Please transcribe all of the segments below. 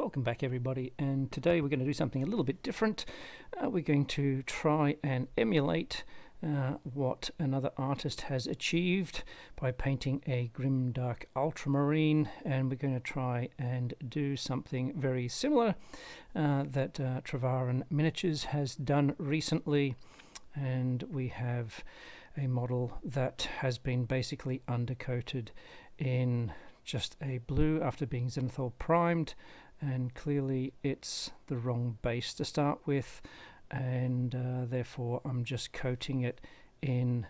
Welcome back everybody, and today we're going to do something a little bit different. We're going to try and emulate what another artist has achieved by painting a Grimdark Ultramarine, and we're going to try and do something very similar that Trovarian Miniatures has done recently. And we have a model that has been basically undercoated in just a blue after being zenithal primed, and clearly it's the wrong base to start with, and therefore I'm just coating it in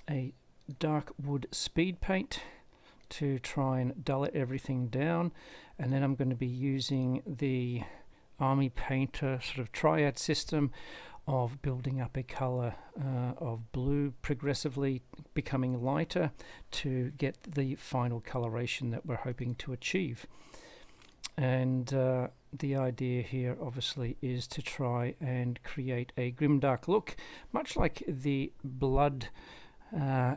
a dark wood speed paint to try and dull everything down. And then I'm going to be using the Army Painter sort of triad system of building up a color of blue, progressively becoming lighter to get the final coloration that we're hoping to achieve. And the idea here obviously is to try and create a grimdark look, much like the blood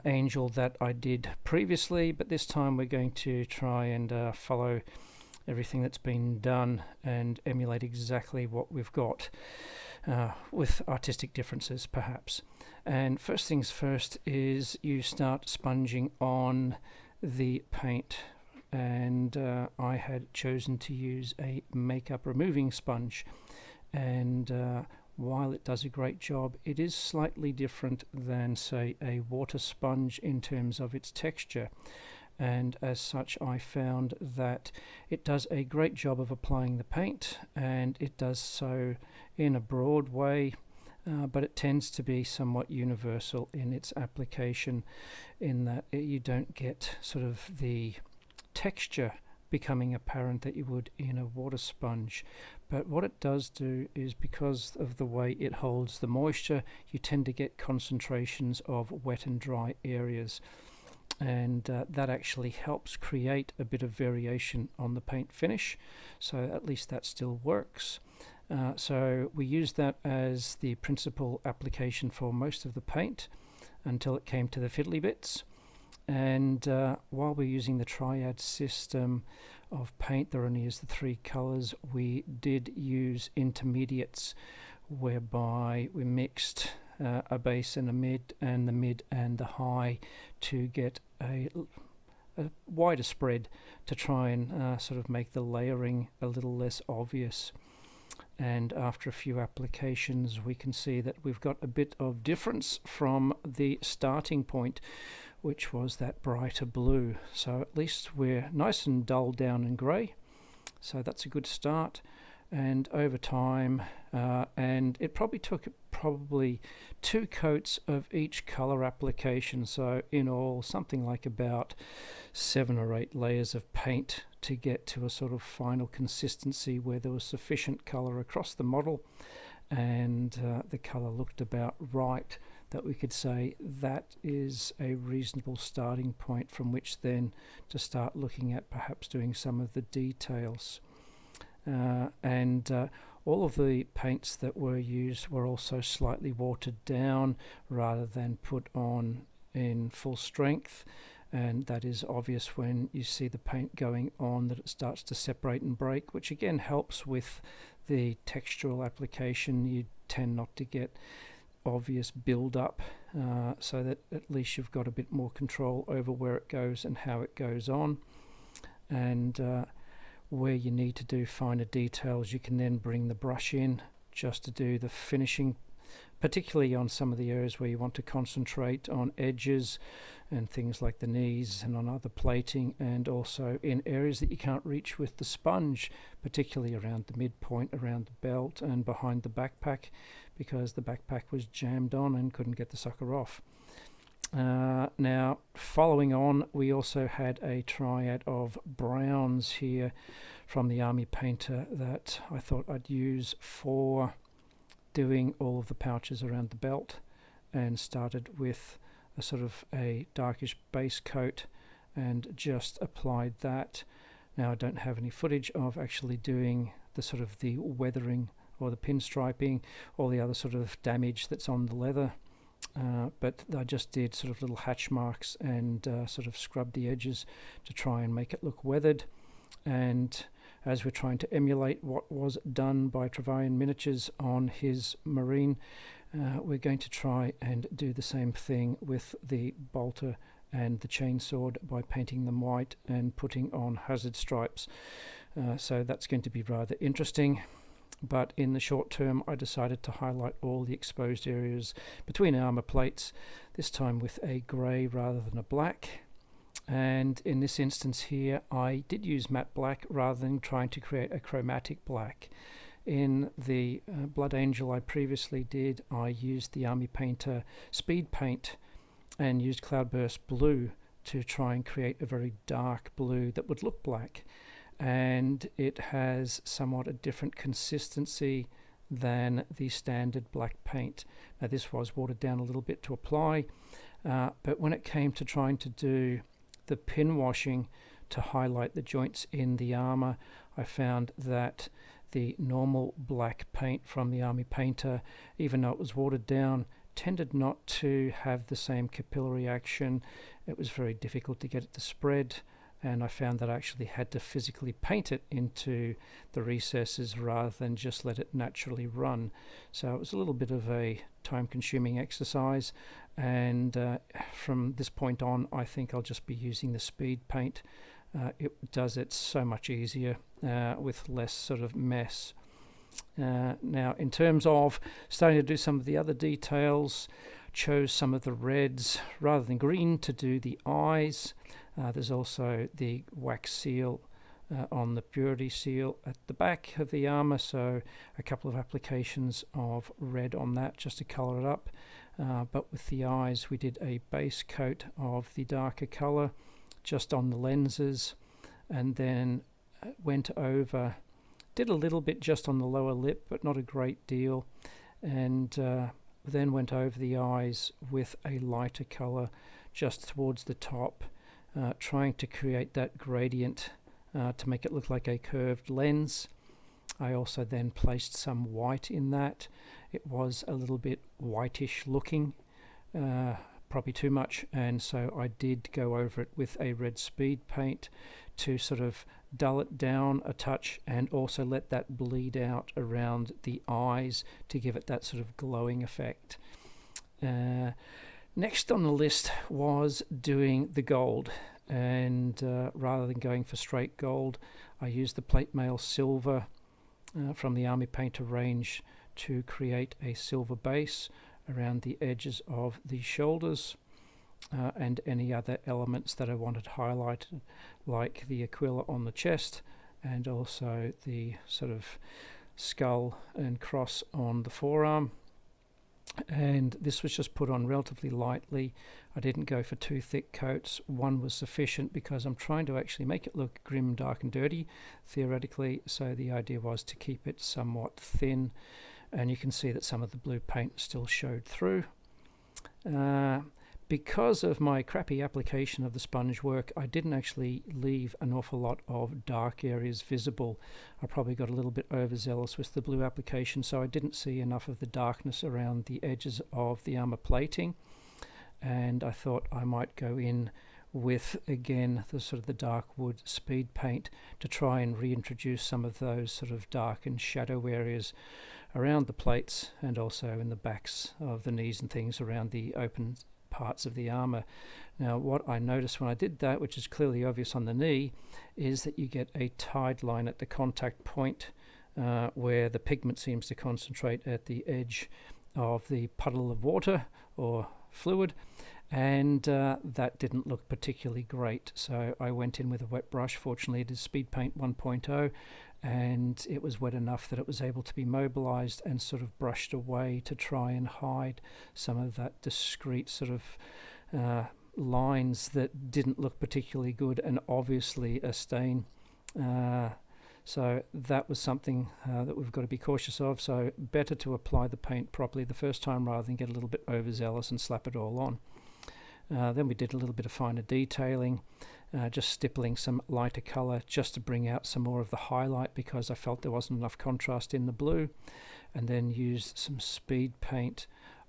angel that I did previously, but this time we're going to try and follow everything that's been done and emulate exactly what we've got, with artistic differences perhaps. And first things first is you start sponging on the paint, and I had chosen to use a makeup removing sponge, and while it does a great job, it is slightly different than, say, a water sponge in terms of its texture. And as such, I found that it does a great job of applying the paint, and it does so in a broad way, but it tends to be somewhat universal in its application, in that you don't get sort of the texture becoming apparent that you would in a water sponge. But what it does do is, because of the way it holds the moisture, you tend to get concentrations of wet and dry areas, and that actually helps create a bit of variation on the paint finish, so at least that still works. So we used that as the principal application for most of the paint until it came to the fiddly bits. And while we're using the triad system of paint, there only is the three colors, we did use intermediates, whereby we mixed a base and a mid, and the mid and the high, to get a wider spread, to try and sort of make the layering a little less obvious. And after a few applications, we can see that we've got a bit of difference from the starting point, which was that brighter blue. So at least we're nice and dull down and grey, so that's a good start. And over time, and it probably took two coats of each color application, so in all something like about 7 or 8 layers of paint to get to a sort of final consistency where there was sufficient color across the model, and the color looked about right, that we could say that is a reasonable starting point from which then to start looking at perhaps doing some of the details. And all of the paints that were used were also slightly watered down rather than put on in full strength, and that is obvious when you see the paint going on, that it starts to separate and break, which again helps with the textural application. You tend not to get obvious build up, so that at least you've got a bit more control over where it goes and how it goes on. And where you need to do finer details, you can then bring the brush in just to do the finishing, particularly on some of the areas where you want to concentrate on edges and things like the knees, and on other plating, and also in areas that you can't reach with the sponge, particularly around the midpoint, around the belt and behind the backpack, because the backpack was jammed on and couldn't get the sucker off. Now, following on, we also had a triad of browns here from the Army Painter that I thought I'd use for doing all of the pouches around the belt, and started with a sort of a darkish base coat and just applied that. Now, I don't have any footage of actually doing the sort of the weathering or the pinstriping or the other sort of damage that's on the leather. But I just did sort of little hatch marks and sort of scrubbed the edges to try and make it look weathered. And as we're trying to emulate what was done by Trovarian Miniatures on his Marine. We're going to try and do the same thing with the bolter and the chainsword by painting them white and putting on hazard stripes. So that's going to be rather interesting. But in the short term, I decided to highlight all the exposed areas between armor plates, this time with a grey rather than a black. And in this instance here, I did use matte black rather than trying to create a chromatic black. In the Blood Angel I previously did, I used the Army Painter Speedpaint and used Cloudburst Blue to try and create a very dark blue that would look black. And it has somewhat a different consistency than the standard black paint. Now this was watered down a little bit to apply, but when it came to trying to do the pin washing to highlight the joints in the armor, I found that the normal black paint from the Army Painter, even though it was watered down, tended not to have the same capillary action. It was very difficult to get it to spread, and I found that I actually had to physically paint it into the recesses rather than just let it naturally run. So it was a little bit of a time-consuming exercise, and from this point on I think I'll just be using the speed paint. It does it so much easier with less sort of mess. Now in terms of starting to do some of the other details, chose some of the reds rather than green to do the eyes. There's also the wax seal on the purity seal at the back of the armor, so a couple of applications of red on that just to color it up. But with the eyes we did a base coat of the darker color just on the lenses, and then went over, did a little bit just on the lower lip but not a great deal, and then went over the eyes with a lighter color just towards the top, trying to create that gradient to make it look like a curved lens. I also then placed some white in that. It was a little bit whitish looking, probably too much, and so I did go over it with a red speed paint to sort of dull it down a touch and also let that bleed out around the eyes to give it that sort of glowing effect. Next on the list was doing the gold, and rather than going for straight gold, I used the plate mail silver from the Army Painter range to create a silver base around the edges of the shoulders, and any other elements that I wanted highlighted, like the aquila on the chest and also the sort of skull and cross on the forearm. And this was just put on relatively lightly. I didn't go for two thick coats. One was sufficient because I'm trying to actually make it look grim, dark and dirty theoretically, so the idea was to keep it somewhat thin, and you can see that some of the blue paint still showed through. Because of my crappy application of the sponge work, I didn't actually leave an awful lot of dark areas visible. I probably got a little bit overzealous with the blue application, so I didn't see enough of the darkness around the edges of the armor plating, and I thought I might go in with, again, the sort of the dark wood speed paint to try and reintroduce some of those sort of dark and shadow areas around the plates, and also in the backs of the knees and things around the open parts of the armor. Now what I noticed when I did that, which is clearly obvious on the knee, is that you get a tide line at the contact point where the pigment seems to concentrate at the edge of the puddle of water or fluid, and that didn't look particularly great, so I went in with a wet brush. Fortunately it is Speedpaint 1.0 and it was wet enough that it was able to be mobilized and sort of brushed away to try and hide some of that discrete sort of lines that didn't look particularly good and obviously a stain. So that was something that we've got to be cautious of, so better to apply the paint properly the first time rather than get a little bit overzealous and slap it all on. Then we did a little bit of finer detailing, just stippling some lighter color just to bring out some more of the highlight because I felt there wasn't enough contrast in the blue, and then used some speed paint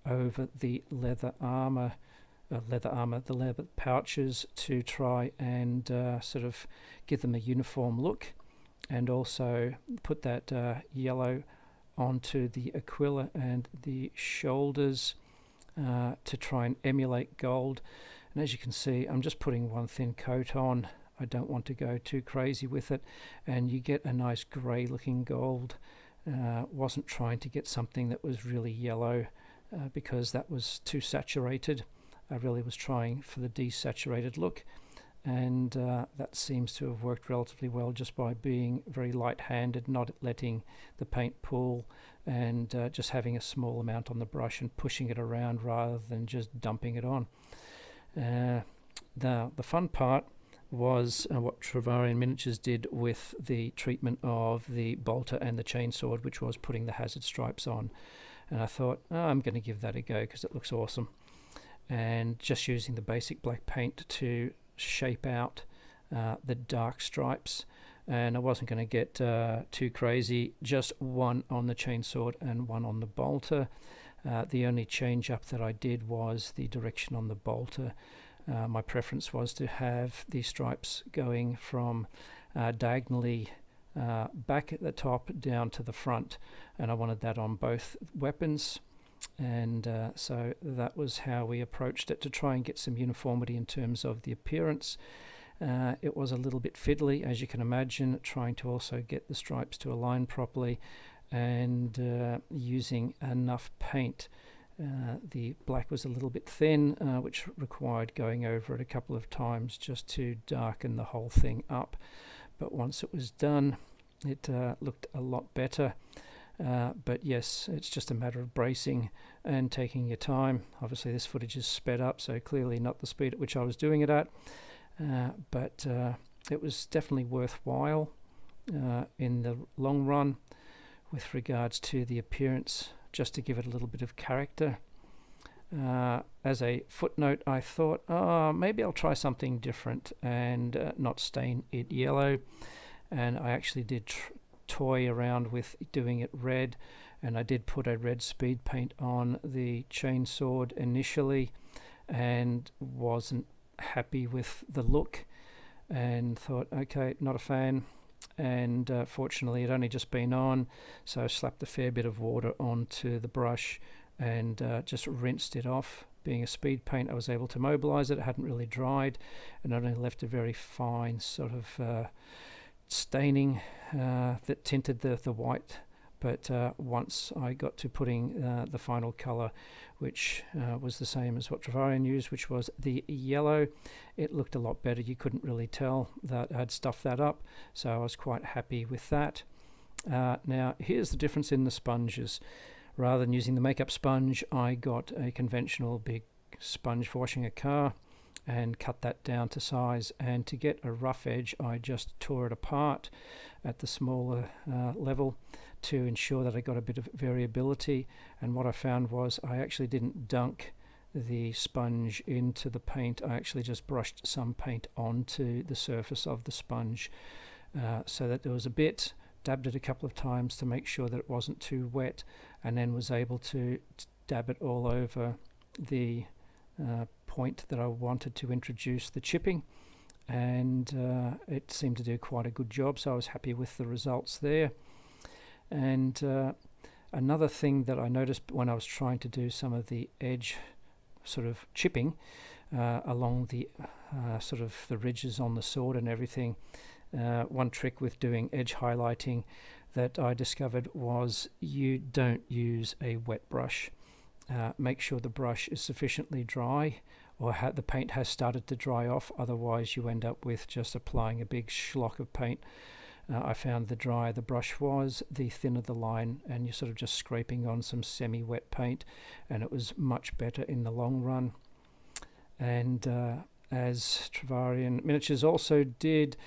over the leather armor, the leather pouches, to try and sort of give them a uniform look. and also put that yellow onto the aquila and the shoulders to try and emulate gold. And as you can see, I'm just putting one thin coat on. I don't want to go too crazy with it, and you get a nice grey looking gold. Wasn't trying to get something that was really yellow because that was too saturated. I really was trying for the desaturated look, and that seems to have worked relatively well just by being very light-handed, not letting the paint pool, and just having a small amount on the brush and pushing it around rather than just dumping it on. The fun part was what Trovarian Miniatures did with the treatment of the bolter and the chainsword, which was putting the hazard stripes on. And I thought, I'm going to give that a go because it looks awesome. And just using the basic black paint to shape out the dark stripes, and I wasn't going to get too crazy, just one on the chainsword and one on the bolter. The only change up that I did was the direction on the bolter. My preference was to have the stripes going from diagonally back at the top down to the front, and I wanted that on both weapons. And so that was how we approached it, to try and get some uniformity in terms of the appearance. It was a little bit fiddly, as you can imagine, trying to also get the stripes to align properly, and using enough paint. The black was a little bit thin, which required going over it a couple of times just to darken the whole thing up. But once it was done, it looked a lot better. But yes, it's just a matter of bracing and taking your time. Obviously this footage is sped up, so clearly not the speed at which I was doing it at, but it was definitely worthwhile in the long run with regards to the appearance, just to give it a little bit of character. As a footnote, I thought, maybe I'll try something different and not stain it yellow, and I actually did toy around with doing it red, and I did put a red speed paint on the chainsword initially and wasn't happy with the look and thought, okay, not a fan. And fortunately it only just been on, so I slapped a fair bit of water onto the brush and just rinsed it off. Being a speed paint, I was able to mobilize it. It hadn't really dried and only left a very fine sort of staining that tinted the white. But once I got to putting the final color, which was the same as what Trovarian used, which was the yellow, it looked a lot better. You couldn't really tell that I'd stuffed that up, so I was quite happy with that. Now here's the difference in the sponges. Rather than using the makeup sponge, I got a conventional big sponge for washing a car and cut that down to size, and to get a rough edge I just tore it apart at the smaller level to ensure that I got a bit of variability. And what I found was I actually didn't dunk the sponge into the paint. I actually just brushed some paint onto the surface of the sponge so that there was a bit, dabbed it a couple of times to make sure that it wasn't too wet, and then was able to dab it all over the point that I wanted to introduce the chipping, and it seemed to do quite a good job, so I was happy with the results there. And another thing that I noticed when I was trying to do some of the edge sort of chipping along the sort of the ridges on the sword and everything, one trick with doing edge highlighting that I discovered was you don't use a wet brush. Make sure the brush is sufficiently dry, or the paint has started to dry off, otherwise you end up with just applying a big schlock of paint. I found the drier the brush was, the thinner the line, and you're sort of just scraping on some semi-wet paint, and it was much better in the long run. And as Trovarian Miniatures also did,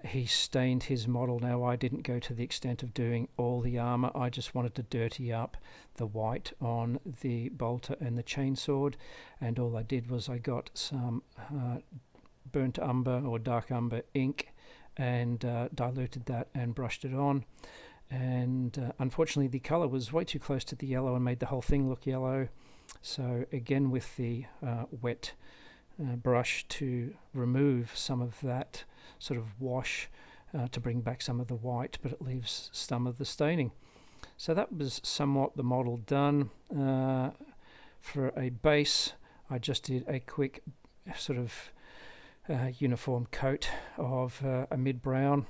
he stained his model. Now I didn't go to the extent of doing all the armor, I just wanted to dirty up the white on the bolter and the chainsword, and all I did was I got some burnt umber or dark umber ink and diluted that and brushed it on, and unfortunately the color was way too close to the yellow and made the whole thing look yellow. So again, with the wet brush to remove some of that sort of wash, to bring back some of the white, but it leaves some of the staining. So that was somewhat the model done. For a base, I just did a quick sort of uniform coat of a mid-brown,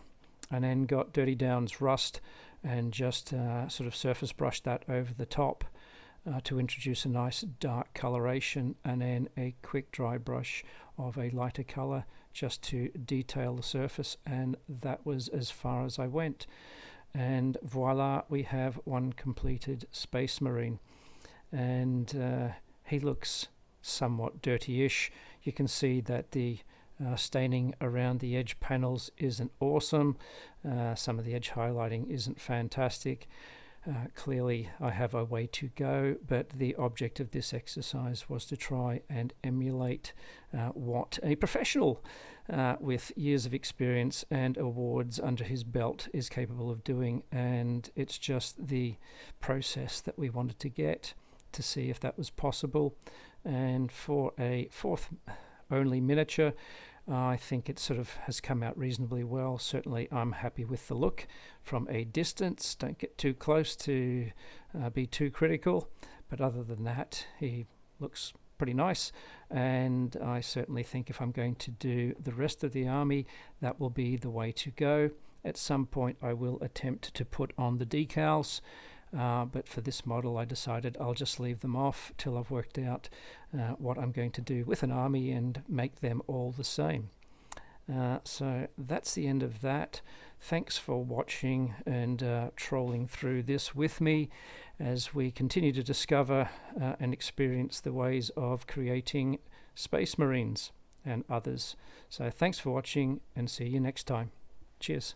and then got Dirty Down's Rust and just sort of surface brushed that over the top to introduce a nice dark coloration, and then a quick dry brush of a lighter color just to detail the surface, and that was as far as I went. And voila, we have one completed Space Marine, and he looks somewhat dirty-ish. You can see that the staining around the edge panels isn't awesome. Some of the edge highlighting isn't fantastic. Clearly I have a way to go, but the object of this exercise was to try and emulate what a professional with years of experience and awards under his belt is capable of doing, and it's just the process that we wanted to get to see if that was possible. And for a fourth only miniature, I think it sort of has come out reasonably well. Certainly I'm happy with the look from a distance. Don't get too close to be too critical, but other than that, he looks pretty nice. And I certainly think if I'm going to do the rest of the army, that will be the way to go. At some point I will attempt to put on the decals, but for this model I decided I'll just leave them off till I've worked out what I'm going to do with an army and make them all the same. So that's the end of that. Thanks for watching and trolling through this with me as we continue to discover and experience the ways of creating Space Marines and others. So thanks for watching, and see you next time. Cheers.